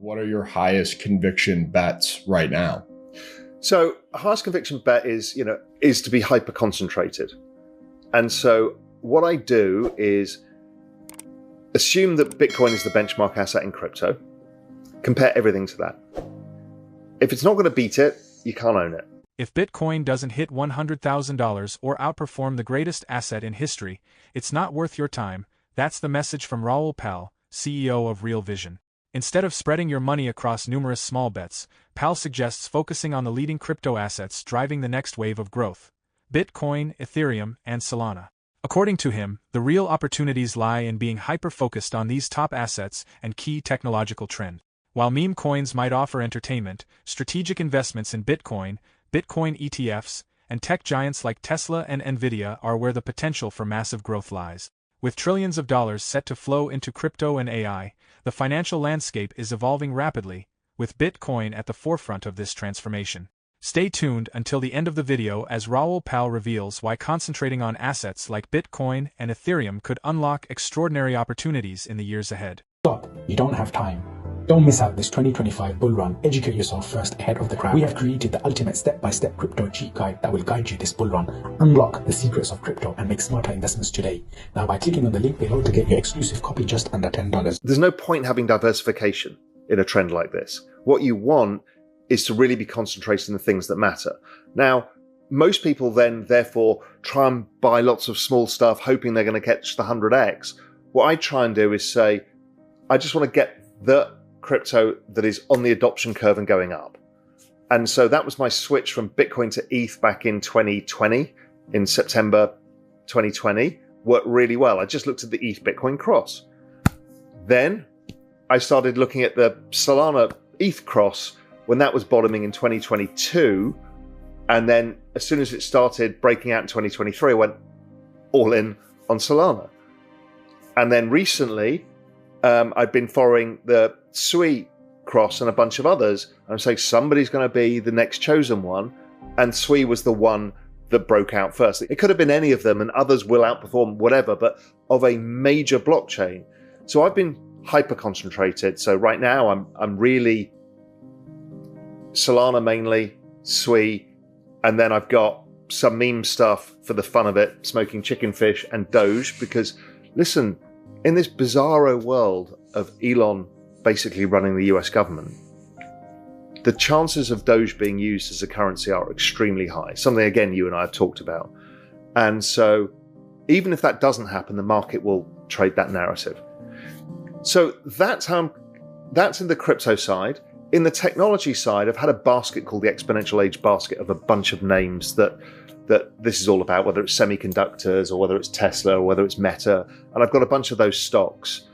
what are your highest conviction bets right now? So highest conviction bet is to be hyper concentrated. And so what I do is assume that Bitcoin is the benchmark asset in crypto, compare everything to that. If it's not going to beat it, you can't own it. If Bitcoin doesn't hit $100,000 or outperform the greatest asset in history, it's not worth your time. That's the message from Raoul Pal, CEO of Real Vision. Instead of spreading your money across numerous small bets, Pal suggests focusing on the leading crypto assets driving the next wave of growth: Bitcoin, Ethereum, and Solana. According to him, the real opportunities lie in being hyper-focused on these top assets and key technological trends. While meme coins might offer entertainment, strategic investments in Bitcoin ETFs, and tech giants like Tesla and Nvidia are where the potential for massive growth lies. With trillions of dollars set to flow into crypto and AI, the financial landscape is evolving rapidly, with Bitcoin at the forefront of this transformation. Stay tuned until the end of the video as Raoul Pal reveals why concentrating on assets like Bitcoin and Ethereum could unlock extraordinary opportunities in the years ahead. Stop. You don't have time. Don't miss out this 2025 bull run. Educate yourself first ahead of the crowd. We have created the ultimate step-by-step crypto cheat guide that will guide you this bull run. Unlock the secrets of crypto and make smarter investments today. Now by clicking on the link below to get your exclusive copy just under $10. There's no point having diversification in a trend like this. What you want is to really be concentrated in the things that matter. Now, most people then therefore try and buy lots of small stuff hoping they're going to catch the 100x. What I try and do is say, I just want to get the crypto that is on the adoption curve and going up. And so that was my switch from Bitcoin to ETH back in 2020, in September 2020, worked really well. I just looked at the ETH Bitcoin cross. Then I started looking at the Solana ETH cross when that was bottoming in 2022. And then as soon as it started breaking out in 2023, I went all in on Solana. And then recently, I've been following the Sui cross and a bunch of others. I'm saying somebody's going to be the next chosen one. And Sui was the one that broke out first. It could have been any of them, and others will outperform whatever, but of a major blockchain. So I've been hyper concentrated. So right now I'm really Solana mainly, Sui, and then I've got some meme stuff for the fun of it, smoking chicken fish and Doge, because listen, in this bizarro world of Elon basically running the US government, the chances of Doge being used as a currency are extremely high. Something, again, you and I have talked about. And so even if that doesn't happen, the market will trade that narrative. So that's in the crypto side. In the technology side, I've had a basket called the Exponential Age basket of a bunch of names that this is all about, whether it's semiconductors or whether it's Tesla or whether it's Meta. And I've got a bunch of those stocks.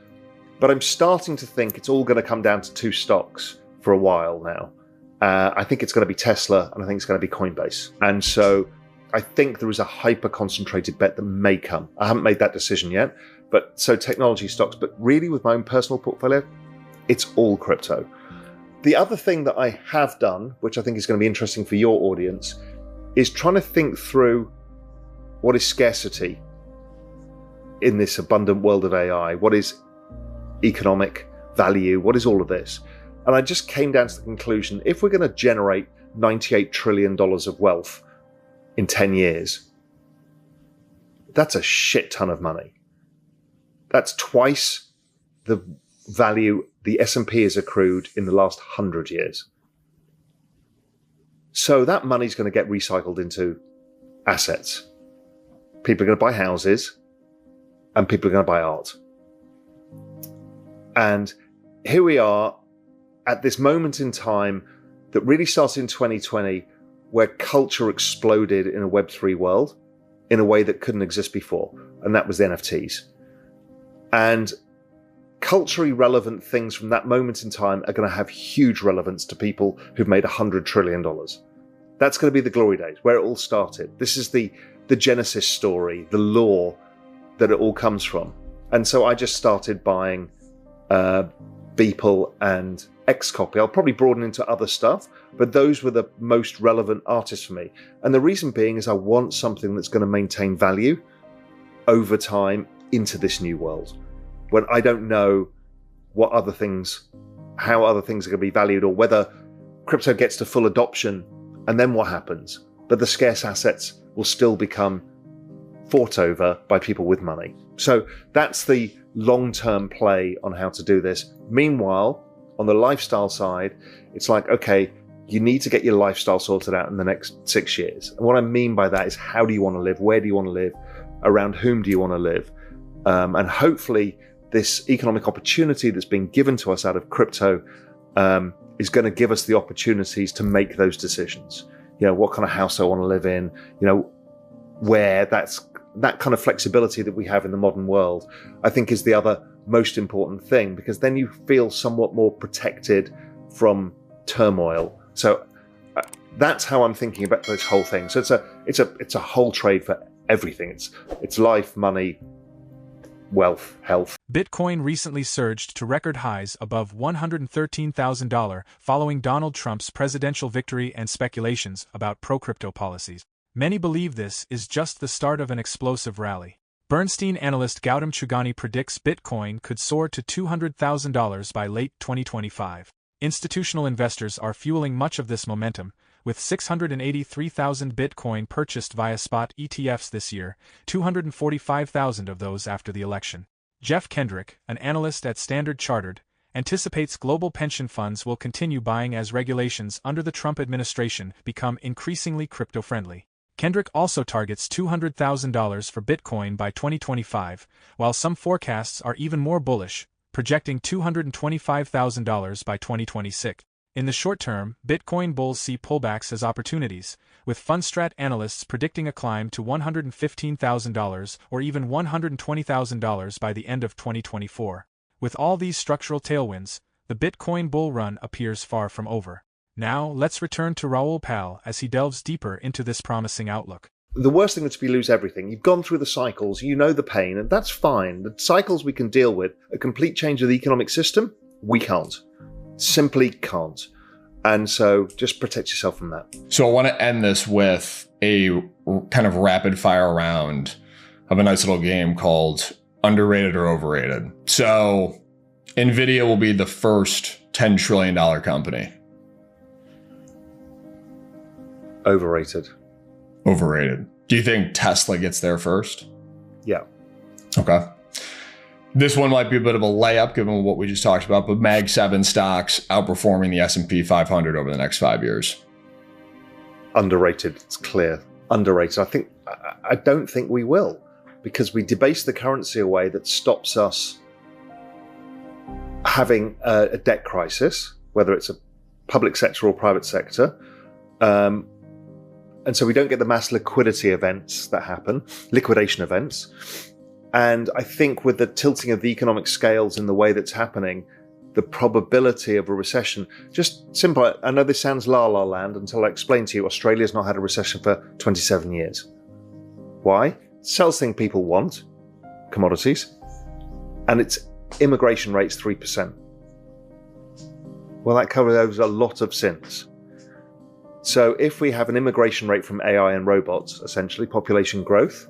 But I'm starting to think it's all going to come down to two stocks for a while now. I think it's going to be Tesla, and I think it's going to be Coinbase. And so I think there is a hyper-concentrated bet that may come. I haven't made that decision yet. But so technology stocks, but really with my own personal portfolio, it's all crypto. The other thing that I have done, which I think is going to be interesting for your audience, is trying to think through what is scarcity in this abundant world of AI. What is economic value? What is all of this? And I just came down to the conclusion, if we're going to generate $98 trillion of wealth in 10 years, that's a shit ton of money. That's twice the value the S&P has accrued in the last 100 years. So that money's going to get recycled into assets. People are going to buy houses, and people are going to buy art. And here we are at this moment in time that really started in 2020, where culture exploded in a Web3 world in a way that couldn't exist before, and that was the NFTs. And culturally relevant things from that moment in time are going to have huge relevance to people who've made $100 trillion. That's going to be the glory days, where it all started. This is the Genesis story, the lore that it all comes from. And so I just started buying Beeple and Xcopy. I'll probably broaden into other stuff, but those were the most relevant artists for me. And the reason being is I want something that's going to maintain value over time into this new world, when I don't know what other things how other things are going to be valued, or whether crypto gets to full adoption and then what happens. But the scarce assets will still become fought over by people with money. So that's the long-term play on how to do this. Meanwhile, on the lifestyle side, it's like, okay, you need to get your lifestyle sorted out in the next 6 years. And what I mean by that is, how do you want to live? Where do you want to live? Around whom do you want to live? And hopefully this economic opportunity that's been given to us out of crypto is going to give us the opportunities to make those decisions. You know, what kind of house I want to live in, you know, where that kind of flexibility that we have in the modern world, I think is the other most important thing, because then you feel somewhat more protected from turmoil. So that's how I'm thinking about this whole thing. So it's a whole trade for everything. It's life, money, wealth, health. Bitcoin recently surged to record highs above $113,000 following Donald Trump's presidential victory and speculations about pro-crypto policies. Many believe this is just the start of an explosive rally. Bernstein analyst Gautam Chugani predicts Bitcoin could soar to $200,000 by late 2025. Institutional investors are fueling much of this momentum, with 683,000 Bitcoin purchased via spot ETFs this year, 245,000 of those after the election. Jeff Kendrick, an analyst at Standard Chartered, anticipates global pension funds will continue buying as regulations under the Trump administration become increasingly crypto-friendly. Kendrick also targets $200,000 for Bitcoin by 2025, while some forecasts are even more bullish, projecting $225,000 by 2026. In the short term, Bitcoin bulls see pullbacks as opportunities, with Fundstrat analysts predicting a climb to $115,000 or even $120,000 by the end of 2024. With all these structural tailwinds, the Bitcoin bull run appears far from over. Now, let's return to Raoul Pal as he delves deeper into this promising outlook. The worst thing is to lose everything. You've gone through the cycles, you know the pain, and that's fine. The cycles we can deal with. A complete change of the economic system, we can't. Simply can't. And so just protect yourself from that. So I want to end this with a kind of rapid fire round of a nice little game called Underrated or Overrated. So Nvidia will be the first $10 trillion company. Overrated. Overrated. Do you think Tesla gets there first? Yeah. Okay. This one might be a bit of a layup given what we just talked about, but Mag 7 stocks outperforming the S&P 500 over the next 5 years. Underrated. It's clear. Underrated. I don't think we will, because we debase the currency away that stops us having a debt crisis, whether it's a public sector or private sector. And so we don't get the mass liquidity events that happen, liquidation events. And I think with the tilting of the economic scales in the way that's happening, the probability of a recession, just simple. I know this sounds la-la land until I explain to you Australia's not had a recession for 27 years. Why? It sells things people want, commodities, and its immigration rate's 3%. Well, that covers a lot of sins. So if we have an immigration rate from AI and robots, essentially population growth,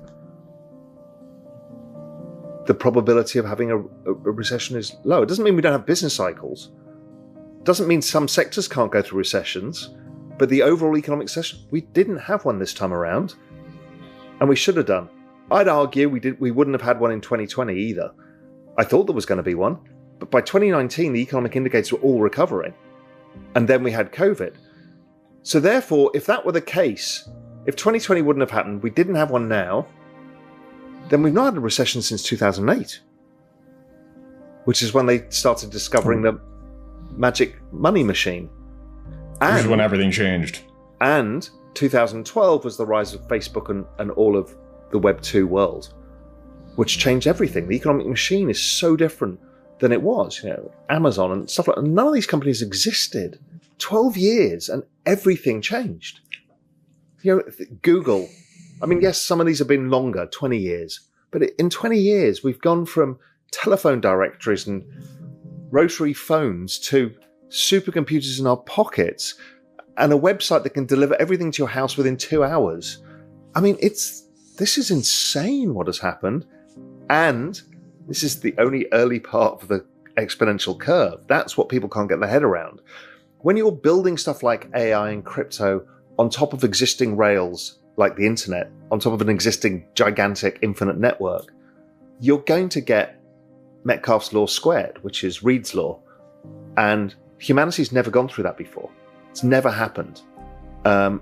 the probability of having a recession is low. It doesn't mean we don't have business cycles. It doesn't mean some sectors can't go through recessions, but the overall economic recession, we didn't have one this time around, and we should have done. I'd argue we wouldn't have had one in 2020 either. I thought there was going to be one, but by 2019, the economic indicators were all recovering, and then we had COVID. So therefore, if that were the case, if 2020 wouldn't have happened, we didn't have one now, then we've not had a recession since 2008, which is when they started discovering the magic money machine. Which is when everything changed. And 2012 was the rise of Facebook and all of the Web 2 world, which changed everything. The economic machine is so different than it was. You know, Amazon and stuff like that. None of these companies existed. 12 years and everything changed. You know, Google, I mean, yes, some of these have been longer, 20 years, but in 20 years, we've gone from telephone directories and rotary phones to supercomputers in our pockets and a website that can deliver everything to your house within 2 hours. I mean, this is insane what has happened. And this is the only early part of the exponential curve. That's what people can't get their head around. When you're building stuff like AI and crypto on top of existing rails, like the internet, on top of an existing gigantic infinite network, you're going to get Metcalfe's law squared, which is Reed's law. And humanity's never gone through that before. It's never happened. I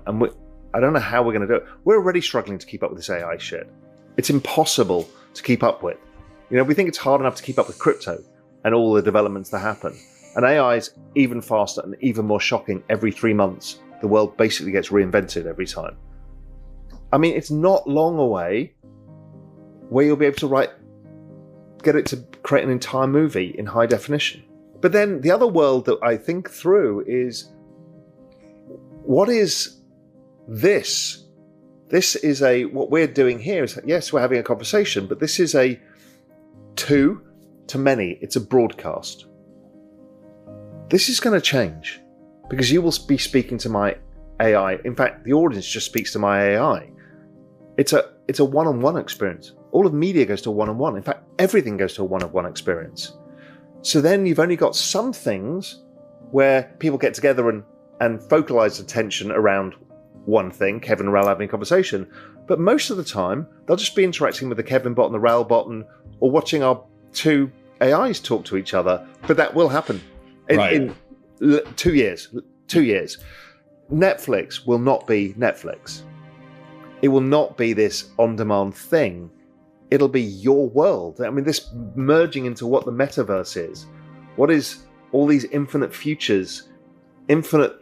don't know how we're going to do it. We're already struggling to keep up with this AI shit. It's impossible to keep up with. We think it's hard enough to keep up with crypto and all the developments that happen. And AI is even faster and even more shocking every 3 months. The world basically gets reinvented every time. I mean, it's not long away where you'll be able to get it to create an entire movie in high definition. But then the other world that I think through is, what is this? This is what we're doing here is, yes, we're having a conversation, but this is a two to many. It's a broadcast. This is going to change because you will be speaking to my AI. In fact, the audience just speaks to my AI. It's a one-on-one experience. All of media goes to a one-on-one. In fact, everything goes to a one-on-one experience. So then you've only got some things where people get together and focalize attention around one thing, Kevin and Raoul having a conversation. But most of the time, they'll just be interacting with the Kevin bot and the Raoul bot or watching our two AIs talk to each other. But that will happen in 2 years. 2 years. Netflix will not be Netflix. It will not be this on-demand thing. It'll be your world. I mean, this merging into what the metaverse is. What is all these infinite futures, infinite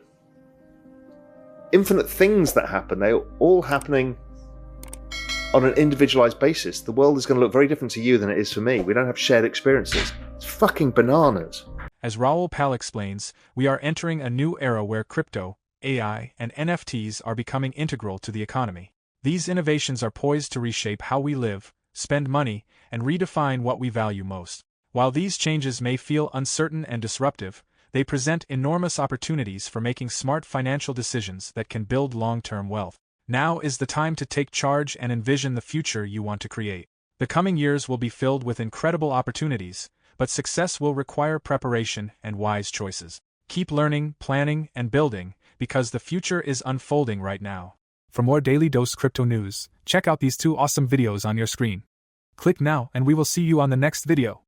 things that happen? They're all happening on an individualized basis. The world is going to look very different to you than it is for me. We don't have shared experiences. It's fucking bananas. As Raoul Pal explains, we are entering a new era where crypto, AI, and NFTs are becoming integral to the economy. These innovations are poised to reshape how we live, spend money, and redefine what we value most. While these changes may feel uncertain and disruptive, they present enormous opportunities for making smart financial decisions that can build long-term wealth. Now is the time to take charge and envision the future you want to create. The coming years will be filled with incredible opportunities, but success will require preparation and wise choices. Keep learning, planning, and building, because the future is unfolding right now. For more Daily Dose Crypto news, check out these 2 awesome videos on your screen. Click now and we will see you on the next video.